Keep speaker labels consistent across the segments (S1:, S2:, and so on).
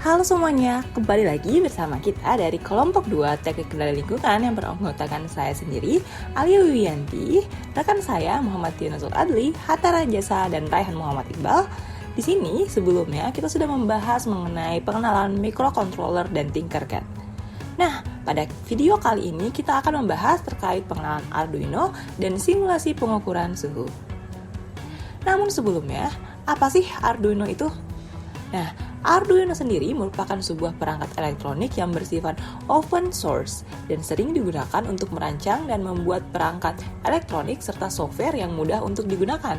S1: Halo semuanya, kembali lagi bersama kita dari kelompok 2 Teknik Kendali Lingkungan yang beranggotakan saya sendiri, Alia Wiyanti, rekan saya Muhammad Yunus Adli, Hatta Rajasa, dan Raihan Muhammad Iqbal. Di sini sebelumnya kita sudah membahas mengenai pengenalan microcontroller dan Tinkercad. Nah, pada video kali ini kita akan membahas terkait pengenalan Arduino dan simulasi pengukuran suhu. Namun sebelumnya, apa sih Arduino itu? Nah, Arduino sendiri merupakan sebuah perangkat elektronik yang bersifat open source dan sering digunakan untuk merancang dan membuat perangkat elektronik serta software yang mudah untuk digunakan.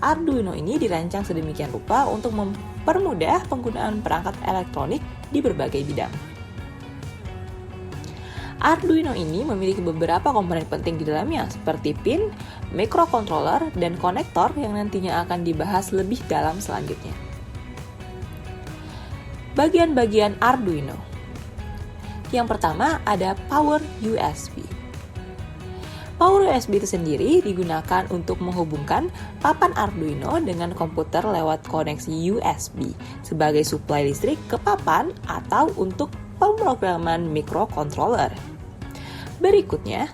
S1: Arduino ini dirancang sedemikian rupa untuk mempermudah penggunaan perangkat elektronik di berbagai bidang. Arduino ini memiliki beberapa komponen penting di dalamnya seperti pin, microcontroller, dan konektor yang nantinya akan dibahas lebih dalam selanjutnya. Bagian-bagian Arduino. Yang pertama ada Power USB. Power USB itu sendiri digunakan untuk menghubungkan papan Arduino dengan komputer lewat koneksi USB sebagai suplai listrik ke papan atau untuk pemrograman microcontroller. Berikutnya,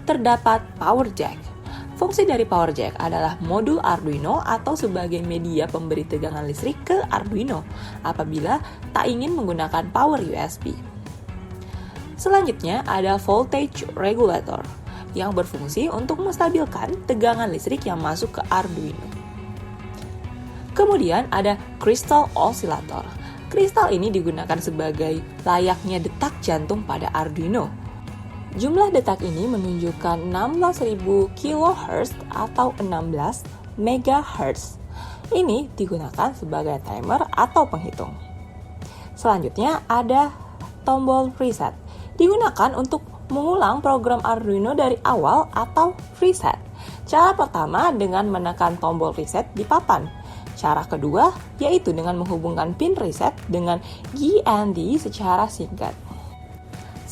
S1: terdapat Power Jack. Fungsi dari Power Jack adalah modul Arduino atau sebagai media pemberi tegangan listrik ke Arduino apabila tak ingin menggunakan power USB. Selanjutnya ada Voltage Regulator yang berfungsi untuk menstabilkan tegangan listrik yang masuk ke Arduino. Kemudian ada Crystal Oscillator. Kristal ini digunakan sebagai layaknya detak jantung pada Arduino. Jumlah detak ini menunjukkan 16.000 kHz atau 16 MHz. Ini digunakan sebagai timer atau penghitung. Selanjutnya ada tombol reset. Digunakan untuk mengulang program Arduino dari awal atau reset. Cara pertama dengan menekan tombol reset di papan. Cara kedua yaitu dengan menghubungkan pin reset dengan GND secara singkat.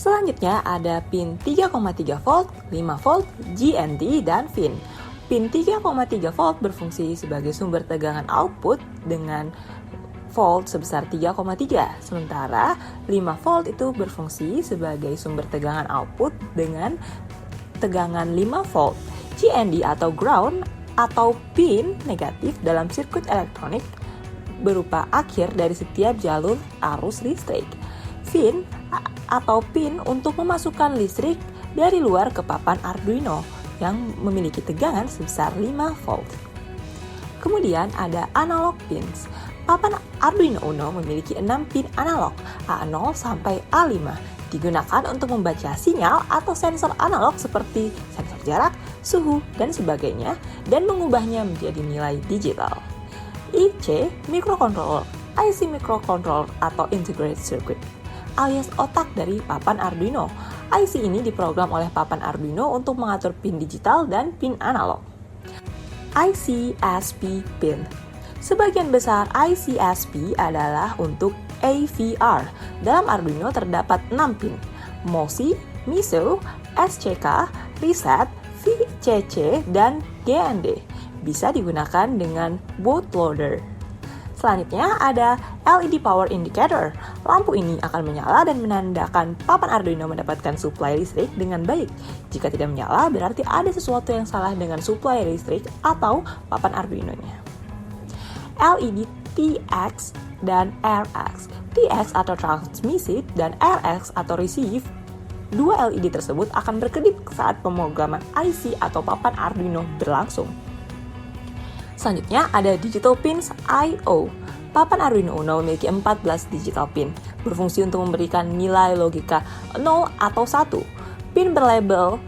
S1: Selanjutnya ada pin 3,3 volt, 5 volt, GND, dan pin. Pin 3,3 volt berfungsi sebagai sumber tegangan output dengan volt sebesar 3,3. Sementara 5 volt itu berfungsi sebagai sumber tegangan output dengan tegangan 5 volt. GND atau ground atau pin negatif dalam sirkuit elektronik berupa akhir dari setiap jalur arus listrik. Pin atau pin untuk memasukkan listrik dari luar ke papan Arduino yang memiliki tegangan sebesar 5 volt. Kemudian ada analog pins. Papan Arduino Uno memiliki 6 pin analog A0 sampai A5 digunakan untuk membaca sinyal atau sensor analog seperti sensor jarak, suhu, dan sebagainya dan mengubahnya menjadi nilai digital. IC microcontroller, IC microcontroller atau integrated circuit alias otak dari papan Arduino. IC ini diprogram oleh papan Arduino untuk mengatur pin digital dan pin analog. ICSP pin. Sebagian besar ICSP adalah untuk AVR. Dalam Arduino terdapat 6 pin: MOSI, MISO, SCK, Reset, VCC, dan GND. Bisa digunakan dengan bootloader. Selanjutnya ada LED Power Indicator. Lampu ini akan menyala dan menandakan papan Arduino mendapatkan suplai listrik dengan baik. Jika tidak menyala, berarti ada sesuatu yang salah dengan suplai listrik atau papan Arduino-nya. LED TX dan RX. TX atau transmisi dan RX atau receive. Dua LED tersebut akan berkedip saat pemrograman IC atau papan Arduino berlangsung. Selanjutnya ada digital pins I/O. Papan Arduino Uno memiliki 14 digital pin, berfungsi untuk memberikan nilai logika 0 atau 1. Pin berlabel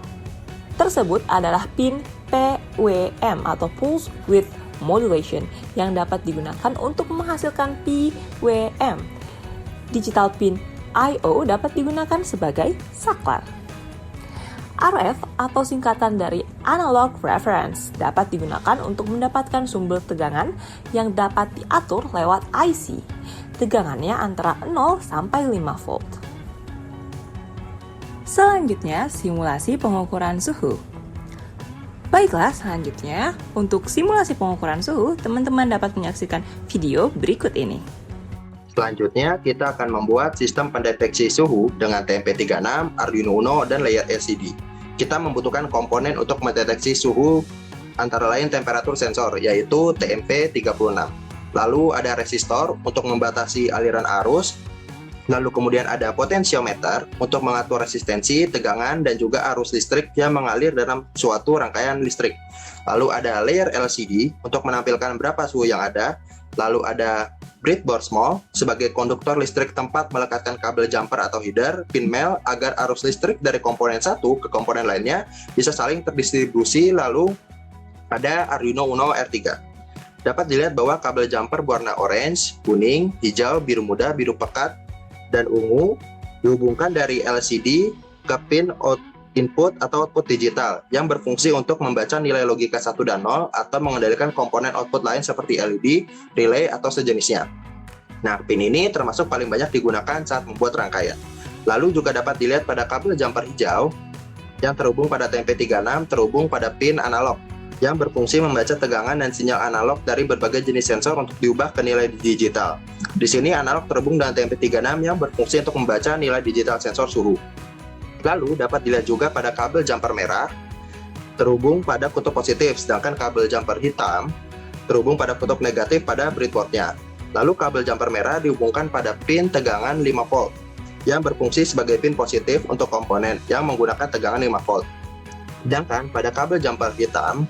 S1: tersebut adalah pin PWM atau Pulse Width Modulation yang dapat digunakan untuk menghasilkan PWM. Digital pin I/O dapat digunakan sebagai saklar. RF atau singkatan dari Analog Reference dapat digunakan untuk mendapatkan sumber tegangan yang dapat diatur lewat IC. Tegangannya antara 0 sampai 5 volt. Selanjutnya, simulasi pengukuran suhu. Baiklah, selanjutnya untuk simulasi pengukuran suhu, teman-teman dapat menyaksikan video berikut ini.
S2: Selanjutnya, kita akan membuat sistem pendeteksi suhu dengan TMP36, Arduino Uno, dan layer LCD. Kita membutuhkan komponen untuk mendeteksi suhu antara lain temperatur sensor, yaitu TMP36. Lalu ada resistor untuk membatasi aliran arus, lalu kemudian ada potensiometer untuk mengatur resistensi, tegangan, dan juga arus listrik yang mengalir dalam suatu rangkaian listrik. Lalu ada layer LCD untuk menampilkan berapa suhu yang ada, lalu ada breadboard small sebagai konduktor listrik tempat melekatkan kabel jumper atau header, pin male agar arus listrik dari komponen satu ke komponen lainnya bisa saling terdistribusi, lalu ada Arduino Uno R3. Dapat dilihat bahwa kabel jumper berwarna orange, kuning, hijau, biru muda, biru pekat, dan ungu dihubungkan dari LCD ke pin input atau output digital yang berfungsi untuk membaca nilai logika 1 dan 0 atau mengendalikan komponen output lain seperti LED, relay, atau sejenisnya. Nah, pin ini termasuk paling banyak digunakan saat membuat rangkaian. Lalu juga dapat dilihat pada kabel jumper hijau yang terhubung pada TMP36 terhubung pada pin analog yang berfungsi membaca tegangan dan sinyal analog dari berbagai jenis sensor untuk diubah ke nilai digital. Di sini analog terhubung dengan TMP36 yang berfungsi untuk membaca nilai digital sensor suhu. Lalu dapat dilihat juga pada kabel jumper merah terhubung pada kutub positif, sedangkan kabel jumper hitam terhubung pada kutub negatif pada breadboard-nya. Lalu kabel jumper merah dihubungkan pada pin tegangan 5 volt yang berfungsi sebagai pin positif untuk komponen yang menggunakan tegangan 5 volt. Sedangkan pada kabel jumper hitam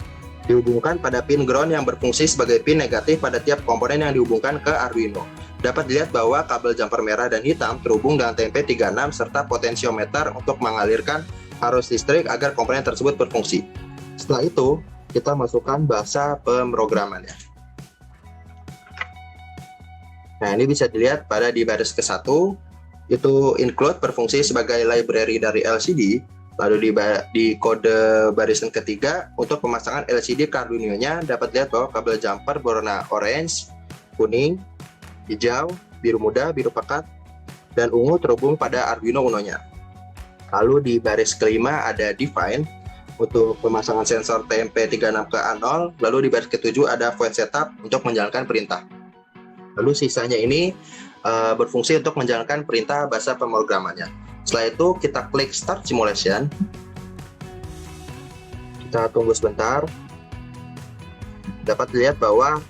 S2: dihubungkan pada pin ground yang berfungsi sebagai pin negatif pada tiap komponen yang dihubungkan ke Arduino. Dapat dilihat bahwa kabel jumper merah dan hitam terhubung dengan TMP36 serta potensiometer untuk mengalirkan arus listrik agar komponen tersebut berfungsi. Setelah itu, kita masukkan bahasa pemrogramannya. Nah, ini bisa dilihat pada di baris ke-1, itu include berfungsi sebagai library dari LCD, lalu di kode barisan ketiga untuk pemasangan LCD ke Arduino-nya dapat lihat bahwa kabel jumper berwarna orange, kuning, hijau, biru muda, biru pekat, dan ungu terhubung pada Arduino Uno-nya. Lalu di baris kelima ada define untuk pemasangan sensor TMP36 ke A0, lalu di baris ketujuh ada void setup untuk menjalankan perintah. Lalu sisanya ini berfungsi untuk menjalankan perintah bahasa pemrogramannya. Setelah itu kita klik start simulation. Kita tunggu sebentar. Dapat dilihat bahwa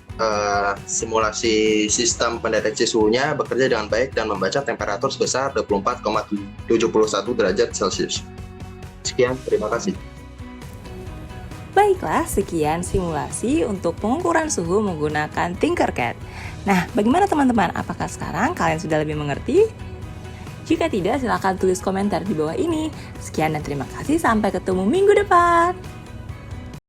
S2: simulasi sistem pendeteksi suhunya bekerja dengan baik dan membaca temperatur sebesar 24,71 derajat Celcius. Sekian, terima kasih.
S1: Baiklah, sekian simulasi untuk pengukuran suhu menggunakan Tinkercad. Nah, bagaimana teman-teman? Apakah sekarang kalian sudah lebih mengerti? Jika tidak, silakan tulis komentar di bawah ini. Sekian dan terima kasih, sampai ketemu minggu depan.